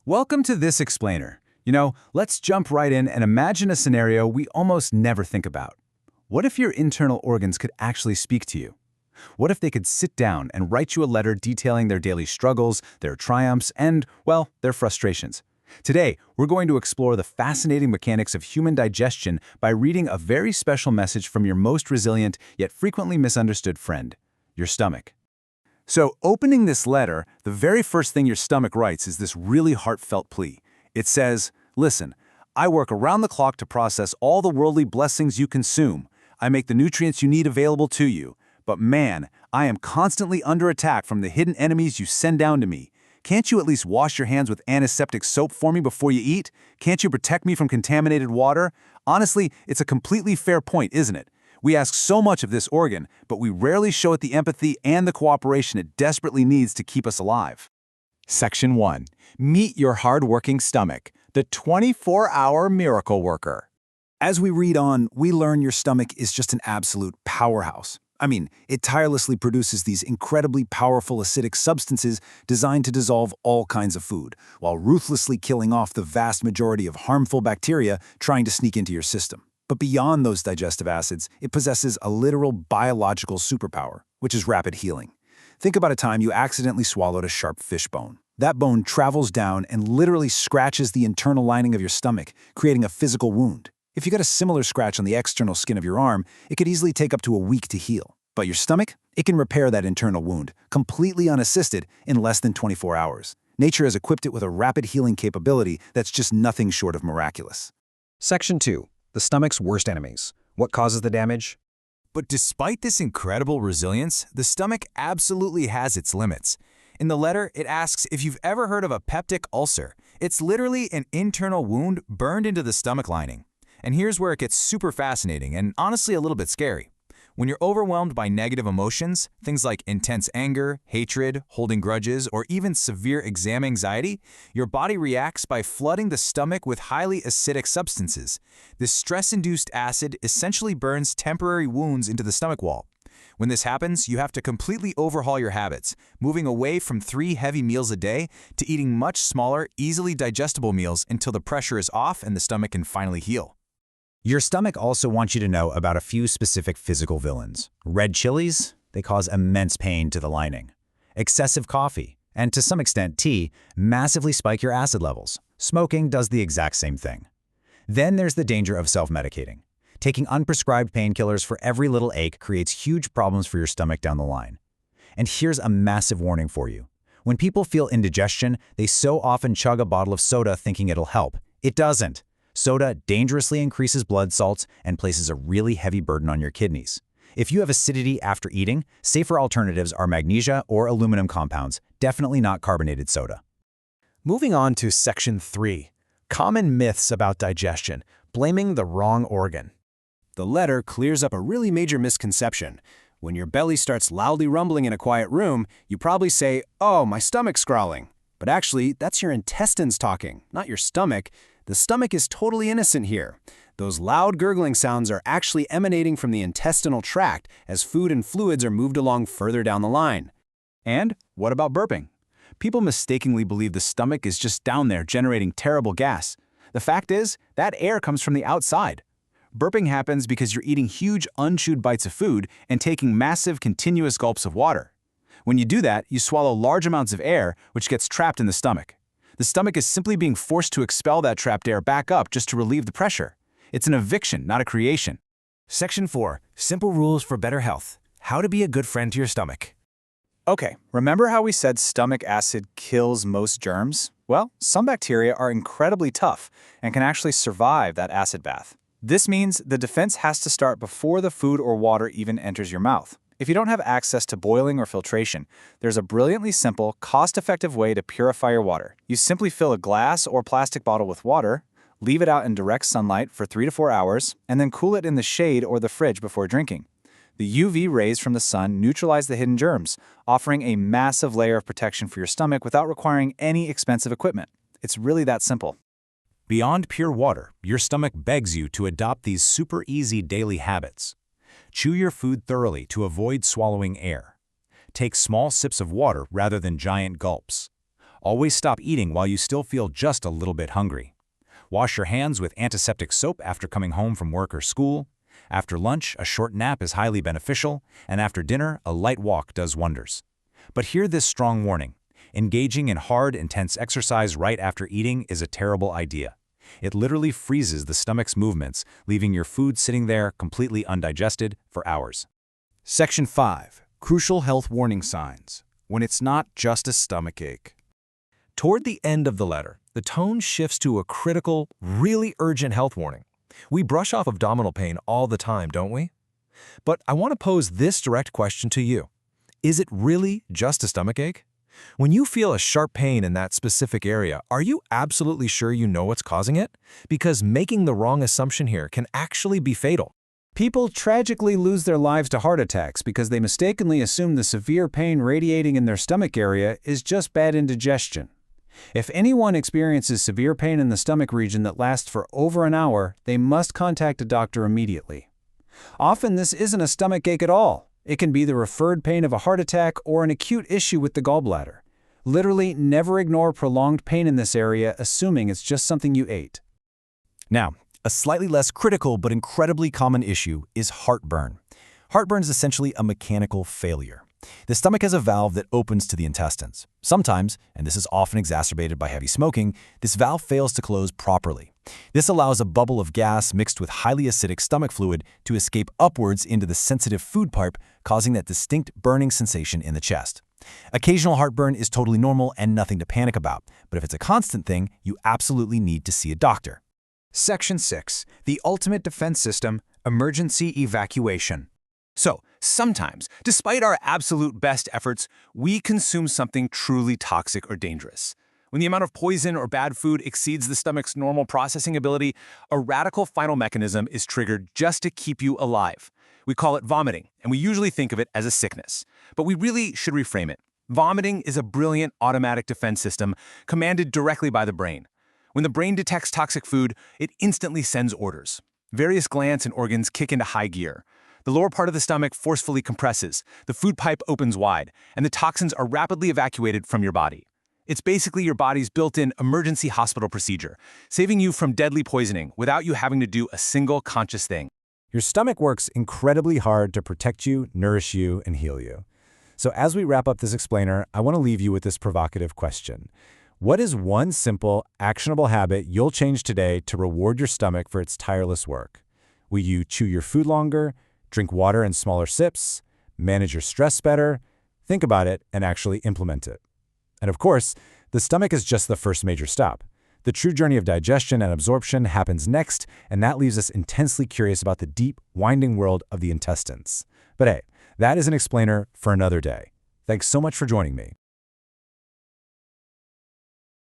Welcome to This Explainer. Let's jump right in and imagine a scenario we almost never think about. What if your internal organs could actually speak to you? What if they could sit down and write you a letter detailing their daily struggles, their triumphs, and, well, their frustrations? Today, we're going to explore the fascinating mechanics of human digestion by reading a very special message from your most resilient yet frequently misunderstood friend, your stomach. So, opening this letter, the very first thing your stomach writes is this really heartfelt plea. It says, "Listen, I work around the clock to process all the worldly blessings you consume. I make the nutrients you need available to you. But man, I am constantly under attack from the hidden enemies you send down to me. Can't you at least wash your hands with antiseptic soap for me before you eat? Can't you protect me from contaminated water?" Honestly, it's a completely fair point, isn't it? We ask so much of this organ, but we rarely show it the empathy and the cooperation it desperately needs to keep us alive. Section 1. Meet your hard-working stomach, the 24-hour miracle worker. As we read on, we learn your stomach is just an absolute powerhouse. It tirelessly produces these incredibly powerful acidic substances designed to dissolve all kinds of food, while ruthlessly killing off the vast majority of harmful bacteria trying to sneak into your system. But beyond those digestive acids, it possesses a literal biological superpower, which is rapid healing. Think about a time you accidentally swallowed a sharp fish bone. That bone travels down and literally scratches the internal lining of your stomach, creating a physical wound. If you got a similar scratch on the external skin of your arm, it could easily take up to a week to heal. But your stomach, it can repair that internal wound, completely unassisted, in less than 24 hours. Nature has equipped it with a rapid healing capability that's just nothing short of miraculous. Section 2. The stomach's worst enemies. What causes the damage? But despite this incredible resilience, the stomach absolutely has its limits. In the letter, it asks if you've ever heard of a peptic ulcer. It's literally an internal wound burned into the stomach lining. And here's where it gets super fascinating and honestly a little bit scary. When you're overwhelmed by negative emotions, things like intense anger, hatred, holding grudges, or even severe exam anxiety, your body reacts by flooding the stomach with highly acidic substances. This stress-induced acid essentially burns temporary wounds into the stomach wall. When this happens, you have to completely overhaul your habits, moving away from 3 heavy meals a day to eating much smaller, easily digestible meals until the pressure is off and the stomach can finally heal. Your stomach also wants you to know about a few specific physical villains. Red chilies, they cause immense pain to the lining. Excessive coffee, and to some extent tea, massively spike your acid levels. Smoking does the exact same thing. Then there's the danger of self-medicating. Taking unprescribed painkillers for every little ache creates huge problems for your stomach down the line. And here's a massive warning for you. When people feel indigestion, they so often chug a bottle of soda thinking it'll help. It doesn't. Soda dangerously increases blood salts and places a really heavy burden on your kidneys. If you have acidity after eating, safer alternatives are magnesia or aluminum compounds, definitely not carbonated soda. Moving on to Section 3. Common myths about digestion, blaming the wrong organ. The letter clears up a really major misconception. When your belly starts loudly rumbling in a quiet room, you probably say, "Oh, my stomach's growling." But actually, that's your intestines talking, not your stomach. The stomach is totally innocent here. Those loud gurgling sounds are actually emanating from the intestinal tract as food and fluids are moved along further down the line. And what about burping? People mistakenly believe the stomach is just down there generating terrible gas. The fact is, that air comes from the outside. Burping happens because you're eating huge unchewed bites of food and taking massive continuous gulps of water. When you do that, you swallow large amounts of air, which gets trapped in the stomach. The stomach is simply being forced to expel that trapped air back up just to relieve the pressure. It's an eviction, not a creation. Section 4. Simple rules for better health. How to be a good friend to your stomach. Okay, remember how we said stomach acid kills most germs? Well, some bacteria are incredibly tough and can actually survive that acid bath. This means the defense has to start before the food or water even enters your mouth. If you don't have access to boiling or filtration, there's a brilliantly simple, cost-effective way to purify your water. You simply fill a glass or plastic bottle with water, leave it out in direct sunlight for 3 to 4 hours, and then cool it in the shade or the fridge before drinking. The UV rays from the sun neutralize the hidden germs, offering a massive layer of protection for your stomach without requiring any expensive equipment. It's really that simple. Beyond pure water, your stomach begs you to adopt these super easy daily habits. Chew your food thoroughly to avoid swallowing air. Take small sips of water rather than giant gulps. Always stop eating while you still feel just a little bit hungry. Wash your hands with antiseptic soap after coming home from work or school. After lunch, a short nap is highly beneficial, and after dinner, a light walk does wonders. But hear this strong warning. Engaging in hard, intense exercise right after eating is a terrible idea. It literally freezes the stomach's movements, leaving your food sitting there completely undigested for hours. Section 5. Crucial health warning signs. When it's not just a stomachache. Toward the end of the letter, the tone shifts to a critical, really urgent health warning. We brush off abdominal pain all the time, don't we? But I want to pose this direct question to you. Is it really just a stomachache? When you feel a sharp pain in that specific area, are you absolutely sure you know what's causing it? Because making the wrong assumption here can actually be fatal. People tragically lose their lives to heart attacks because they mistakenly assume the severe pain radiating in their stomach area is just bad indigestion. If anyone experiences severe pain in the stomach region that lasts for over an hour, they must contact a doctor immediately. Often this isn't a stomachache at all. It can be the referred pain of a heart attack or an acute issue with the gallbladder. Literally, never ignore prolonged pain in this area, assuming it's just something you ate. Now, a slightly less critical but incredibly common issue is heartburn. Heartburn is essentially a mechanical failure. The stomach has a valve that opens to the intestines. Sometimes, and this is often exacerbated by heavy smoking, this valve fails to close properly. This allows a bubble of gas mixed with highly acidic stomach fluid to escape upwards into the sensitive food pipe, causing that distinct burning sensation in the chest. Occasional heartburn is totally normal and nothing to panic about, but if it's a constant thing, you absolutely need to see a doctor. Section 6. The Ultimate Defense System, Emergency Evacuation. So, sometimes, despite our absolute best efforts, we consume something truly toxic or dangerous. When the amount of poison or bad food exceeds the stomach's normal processing ability, a radical final mechanism is triggered just to keep you alive. We call it vomiting, and we usually think of it as a sickness. But we really should reframe it. Vomiting is a brilliant automatic defense system commanded directly by the brain. When the brain detects toxic food, it instantly sends orders. Various glands and organs kick into high gear. The lower part of the stomach forcefully compresses, the food pipe opens wide, and the toxins are rapidly evacuated from your body. It's basically your body's built-in emergency hospital procedure, saving you from deadly poisoning without you having to do a single conscious thing. Your stomach works incredibly hard to protect you, nourish you, and heal you. So as we wrap up this explainer, I want to leave you with this provocative question. What is one simple, actionable habit you'll change today to reward your stomach for its tireless work? Will you chew your food longer, drink water in smaller sips, manage your stress better? Think about it and actually implement it. And of course, the stomach is just the first major stop. The true journey of digestion and absorption happens next, and that leaves us intensely curious about the deep, winding world of the intestines. But hey, that is an explainer for another day. Thanks so much for joining me.